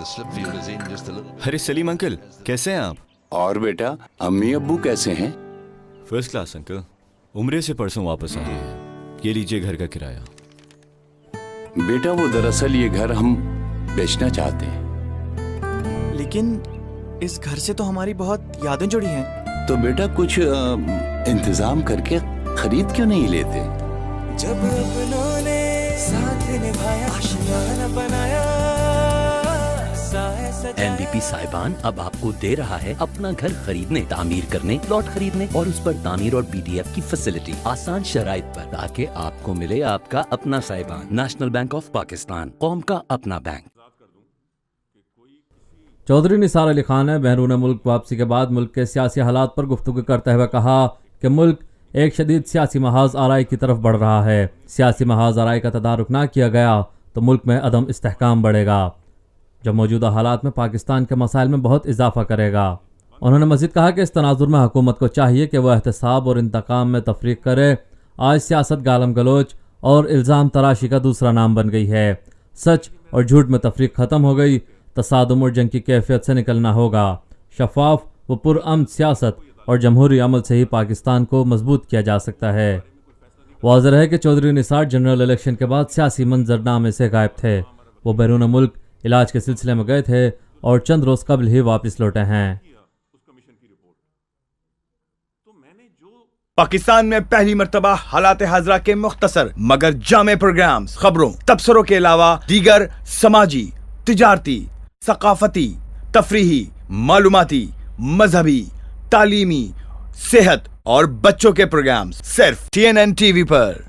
अरे सलीम अंकल, कैसे हैं आप? और बेटा, अम्मी अब्बू कैसे हैं? First class uncle. उम्रे से परसों वापस आए हैं। ये लीजिए घर का किराया। बेटा वो दरअसल ये घर हम बेचना चाहते हैं। लेकिन इस घर से तो हमारी बहुत यादें जुड़ी हैं। तो बेटा कुछ इंतजाम करके खरीद क्यों नहीं लेते? जब अपनों ने साथ निभाया, आशियाना बनाया, एनबीपी साहिबान अब आपको दे रहा है अपना घर खरीदने, तामीर करने, प्लॉट खरीदने और उस पर तामीर और बीडीएफ की फैसिलिटी आसान शराइत पर, ताकि आपको मिले आपका अपना साहिबान। नेशनल बैंक ऑफ पाकिस्तान, कौम का अपना बैंक। चौधरी निसार अली खान ने बैरून मुल्क वापसी के बाद मुल्क के सियासी हालात पर गुफ्तगू करते हुए कहा कि मुल्क एक शदीद सियासी महाज आराई की तरफ बढ़ रहा है। सियासी महाज आराई का तदारुक ना किया गया तो मुल्क में अदम इस्तेहकाम बढ़ेगा, जो मौजूदा हालात में पाकिस्तान के मसाइल में बहुत इजाफा करेगा। उन्होंने मज़ीद कहा कि इस तनाजुर में हुकूमत को चाहिए कि वह एहतसाब और इंतकाम में तफरीक करे। आज सियासत गालम गलोच और इल्ज़ाम तराशी का दूसरा नाम बन गई है। सच और झूठ में तफरीक ख़त्म हो गई। तसादुम और जंग की कैफियत से निकलना होगा। शफाफ व पुरअमन सियासत और जमहूरी अमल से ही पाकिस्तान को मजबूत किया जा सकता है। वाज़ेह है कि चौधरी निसार जनरल इलेक्शन के बाद सियासी मंजरनामे से गायब थे। वो बैरून मुल्क इलाज के सिलसिले में गए थे और चंद रोज कबल ही वापस लौटे हैं। पाकिस्तान में पहली मर्तबा हालात हाजरा के मुख्तसर मगर जामे प्रोग्राम्स, खबरों, तबसरों के अलावा दीगर समाजी, तिजारती, सकाफती, तफरीही, मालूमाती, मजहबी, तालीमी, सेहत और बच्चों के प्रोग्राम्स सिर्फ TNN TV पर।